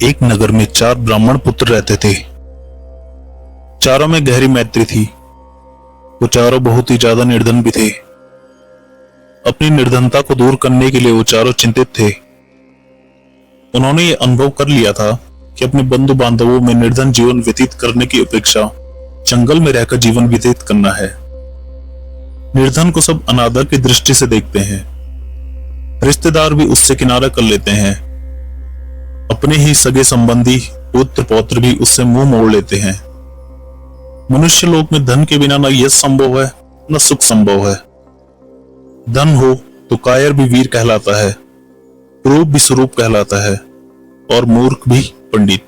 एक नगर में 4 ब्राह्मण पुत्र रहते थे। चारों में गहरी मैत्री थी। वो चारों बहुत ही ज्यादा निर्धन भी थे। अपनी निर्धनता को दूर करने के लिए वो चारों चिंतित थे। उन्होंने ये अनुभव कर लिया था कि अपने बंधु बांधवों में निर्धन जीवन व्यतीत करने की अपेक्षा जंगल में रहकर जीवन व्यतीत करना है। निर्धन को सब अनादर की दृष्टि से देखते हैं। रिश्तेदार भी उससे किनारा कर लेते हैं। अपने ही सगे संबंधी पुत्र पौत्र भी उससे मुंह मोड़ लेते हैं। मनुष्य लोक में धन के बिना न यश संभव है न सुख संभव है। धन हो तो कायर भी वीर कहलाता है, रूप भी स्वरूप कहलाता है और मूर्ख भी पंडित।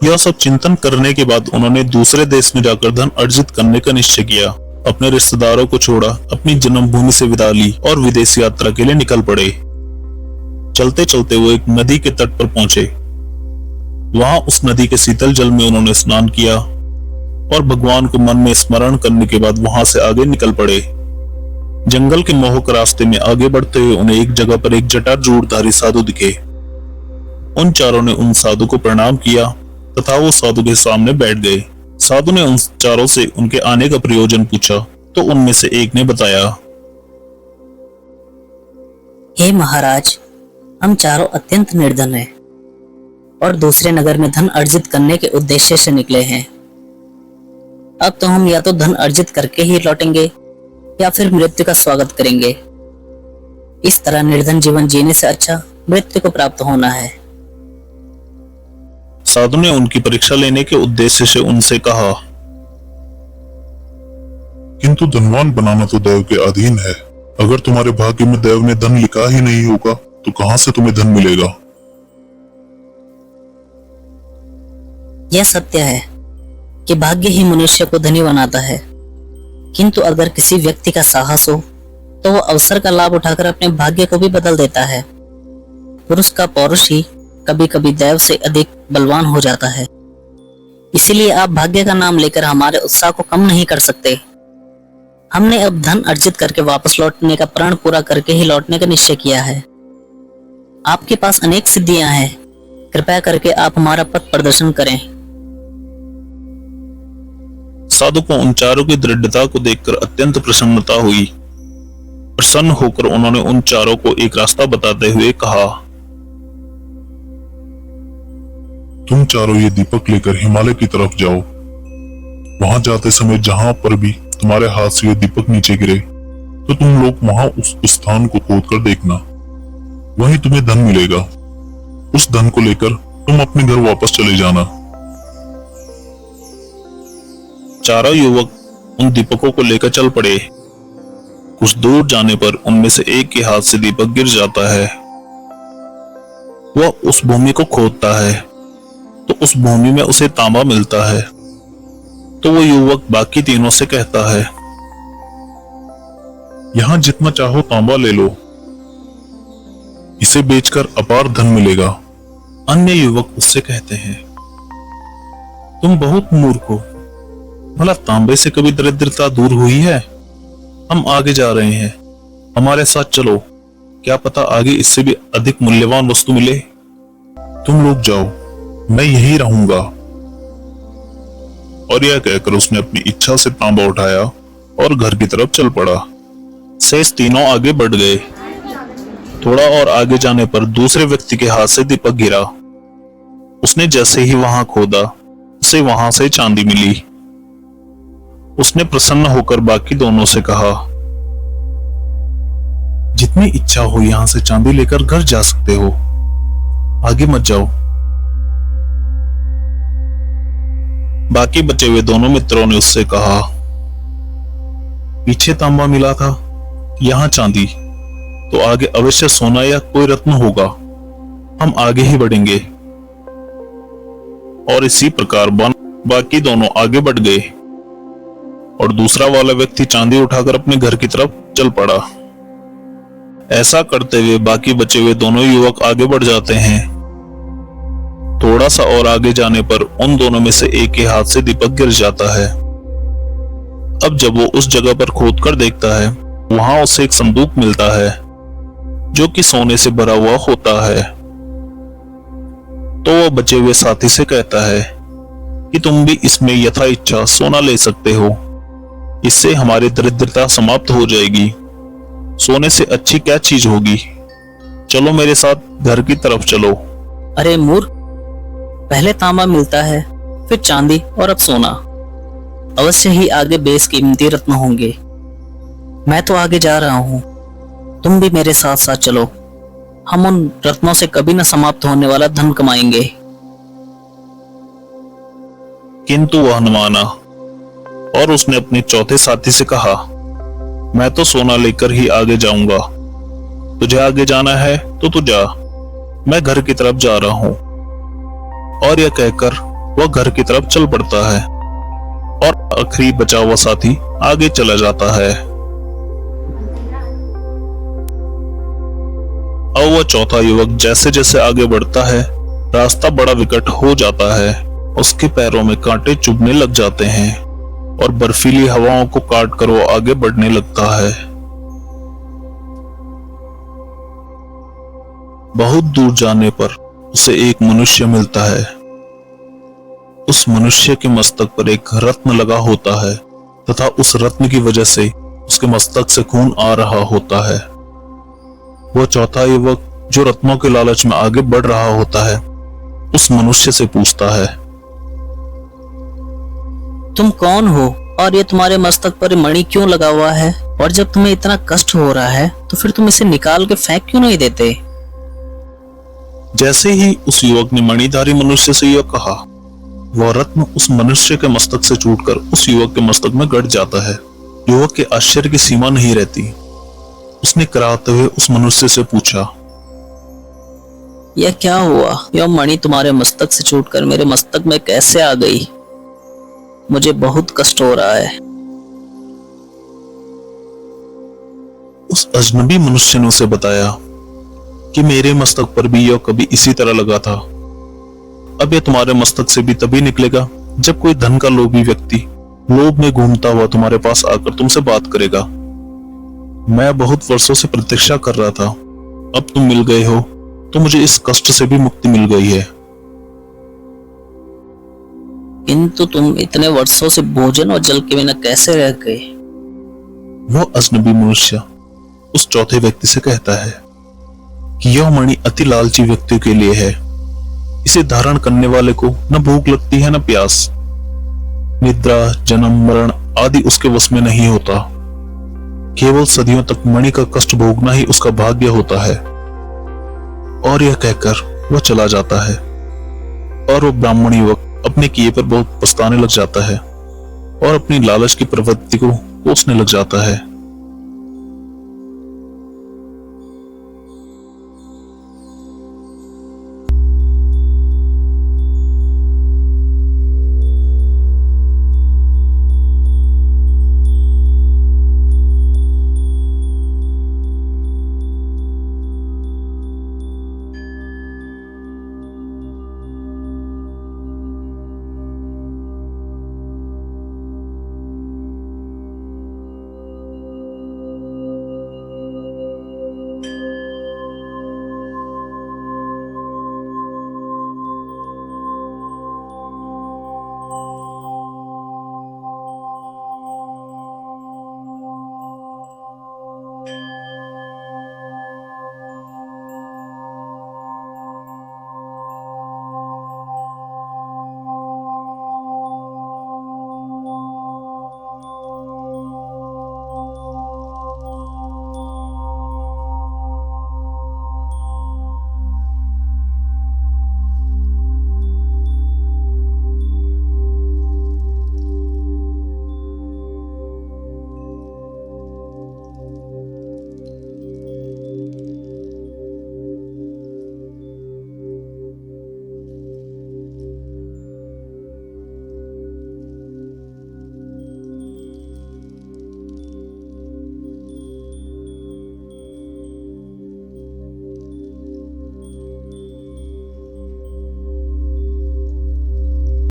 यह सब चिंतन करने के बाद उन्होंने दूसरे देश में जाकर धन अर्जित करने का निश्चय किया। अपने रिश्तेदारों को छोड़ा, अपनी जन्मभूमि से विदा ली और विदेश यात्रा के लिए निकल पड़े। चलते चलते वो एक नदी के तट पर पहुंचे। वहां उस नदी के शीतल जल में उन्होंने स्नान किया और भगवान को मन में स्मरण करने के बाद वहां से आगे निकल पड़े। जंगल के मोहक रास्ते में आगे बढ़ते हुए उन्हें एक जगह पर एक जटाजूटधारी साधु दिखे। उन चारों ने उन साधु को प्रणाम किया तथा वो साधु के सामने बैठ गए। साधु ने उन चारों से उनके आने का प्रयोजन पूछा तो उनमें से एक ने बताया, हे महाराज, हम चारों अत्यंत निर्धन हैं और दूसरे नगर में धन अर्जित करने के उद्देश्य से निकले हैं। अब तो हम या तो धन अर्जित करके ही लौटेंगे या फिर मृत्यु का स्वागत करेंगे। इस तरह निर्धन जीवन जीने से अच्छा मृत्यु को प्राप्त होना है। साधु ने उनकी परीक्षा लेने के उद्देश्य से उनसे कहा, किंतु धनवान बनाना तो दैव के अधीन है। अगर तुम्हारे भाग्य में दैव ने धन लिखा ही नहीं होगा तो कहां से तुम्हें धन मिलेगा। यह सत्य है कि भाग्य ही मनुष्य को धनी बनाता है, किंतु अगर किसी व्यक्ति का साहस हो तो वह अवसर का लाभ उठाकर अपने भाग्य को भी बदल देता है। पुरुष का पौरुष ही कभी कभी दैव से अधिक बलवान हो जाता है। इसीलिए आप भाग्य का नाम लेकर हमारे उत्साह को कम नहीं कर सकते। हमने अब धन अर्जित करके वापस लौटने का प्रण पूरा करके ही लौटने का निश्चय किया है। आपके पास अनेक सिद्धियां हैं, कृपया करके आप हमारा पथ प्रदर्शन करें। साधु को उन चारों की दृढ़ता को देखकर अत्यंत प्रसन्नता हुई। प्रसन्न होकर उन्होंने उन चारों को एक रास्ता बताते हुए कहा, तुम चारों ये दीपक लेकर हिमालय की तरफ जाओ। वहां जाते समय जहां पर भी तुम्हारे हाथ से ये दीपक नीचे गिरे तो तुम लोग वहां उस स्थान को खोद कर देखना, वहीं तुम्हें धन मिलेगा। उस धन को लेकर तुम अपने घर वापस चले जाना। चारों युवक उन दीपकों को लेकर चल पड़े। कुछ दूर जाने पर उनमें से एक के हाथ से दीपक गिर जाता है। वह उस भूमि को खोदता है तो उस भूमि में उसे तांबा मिलता है। तो वो युवक बाकी तीनों से कहता है, यहां जितना चाहो तांबा ले लो, इसे बेचकर अपार धन मिलेगा। अन्य युवक उससे कहते हैं, तुम बहुत मूर्ख हो। भला तांबे से कभी दरिद्रता दूर हुई है? हम आगे जा रहे हैं, हमारे साथ चलो, क्या पता आगे इससे भी अधिक मूल्यवान वस्तु मिले। तुम लोग जाओ, मैं यही रहूंगा। और यह कहकर उसने अपनी इच्छा से तांबा उठाया और घर की तरफ चल पड़ा। शेष तीनों आगे बढ़ गए। थोड़ा और आगे जाने पर दूसरे व्यक्ति के हाथ से दीपक गिरा। उसने जैसे ही वहां खोदा, उसे वहां से चांदी मिली। उसने प्रसन्न होकर बाकी दोनों से कहा, जितनी इच्छा हो यहां से चांदी लेकर घर जा सकते हो, आगे मत जाओ। बाकी बचे हुए दोनों मित्रों ने उससे कहा, पीछे तांबा मिला था, यहां चांदी, तो आगे अवश्य सोना या कोई रत्न होगा। हम आगे ही बढ़ेंगे। और इसी प्रकार बाकी दोनों आगे बढ़ गए और दूसरा वाला व्यक्ति चांदी उठाकर अपने घर की तरफ चल पड़ा। ऐसा करते हुए बाकी बचे हुए दोनों युवक आगे बढ़ जाते हैं। थोड़ा सा और आगे जाने पर उन दोनों में से एक के हाथ से दीपक गिर जाता है। अब जब वो उस जगह पर खोद कर देखता है, वहां उसे एक संदूक मिलता है जो कि सोने से भरा हुआ होता है। तो वह बचे हुए साथी से कहता है कि तुम भी इसमें यथा इच्छा सोना ले सकते हो, इससे हमारी दरिद्रता समाप्त हो जाएगी। सोने से अच्छी क्या चीज होगी, चलो मेरे साथ घर की तरफ चलो। अरे मूर्ख, पहले तांबा मिलता है, फिर चांदी और अब सोना। अवश्य ही आगे बेशकीमती रत्न होंगे। मैं तो आगे जा रहा हूँ, तुम भी मेरे साथ साथ चलो। हम उन रत्नों से कभी न समाप्त होने वाला धन कमाएंगे। किंतु वह न माना और उसने अपने चौथे साथी से कहा, मैं तो सोना लेकर ही आगे जाऊंगा, तुझे आगे जाना है तो तू जा, मैं घर की तरफ जा रहा हूं। और यह कहकर वह घर की तरफ चल पड़ता है और आखिरी बचा हुआ साथी आगे चला जाता है। अब वह चौथा युवक जैसे जैसे आगे बढ़ता है, रास्ता बड़ा विकट हो जाता है। उसके पैरों में कांटे चुभने लग जाते हैं और बर्फीली हवाओं को काट कर वो आगे बढ़ने लगता है। बहुत दूर जाने पर उसे एक मनुष्य मिलता है। उस मनुष्य के मस्तक पर एक रत्न लगा होता है तथा उस रत्न की वजह से उसके मस्तक से खून आ रहा होता है। वह चौथा युवक जो रत्नों के लालच में आगे बढ़ रहा होता है, उस मनुष्य से पूछता है, तुम कौन हो और ये तुम्हारे मस्तक पर मणि क्यों लगा हुआ है? और जब तुम्हें इतना कष्ट हो रहा है तो फिर तुम इसे निकाल के फेंक क्यों नहीं देते? जैसे ही उस युवक ने मणिधारी मनुष्य से यह कहा, वह रत्न उस मनुष्य के मस्तक से छूटकर उस युवक के मस्तक में गड़ जाता है। युवक के आश्चर्य की सीमा नहीं रहती। उसने कराहते हुए उस मनुष्य से पूछा, यह क्या हुआ? यह मणि तुम्हारे मस्तक से छूटकर मेरे मस्तक में कैसे आ गई? मुझे बहुत कष्ट हो रहा है। उस अजनबी मनुष्य ने उसे बताया कि मेरे मस्तक पर भी यह कभी इसी तरह लगा था। अब यह तुम्हारे मस्तक से भी तभी निकलेगा जब कोई धन का लोभी व्यक्ति लोभ में घूमता हुआ तुम्हारे पास आकर तुमसे बात करेगा। मैं बहुत वर्षों से प्रतीक्षा कर रहा था, अब तुम मिल गए हो तो मुझे इस कष्ट से भी मुक्ति मिल गई है। किंतु तुम इतने वर्षों से भोजन और जल के बिना कैसे रह गए? वह अजनबी मनुष्य उस चौथे व्यक्ति से कहता है कि यह मणि अति लालची व्यक्तियों के लिए है। इसे धारण करने वाले को न भूख लगती है न प्यास। निद्रा, जन्म, मरण आदि उसके वश में नहीं होता। केवल सदियों तक मणि का कष्ट भोगना ही उसका भाग्य होता है। और यह कहकर वह चला जाता है और वह ब्राह्मण युवक अपने किए पर बहुत पछताने लग जाता है और अपनी लालच की प्रवृत्ति को कोसने लग जाता है।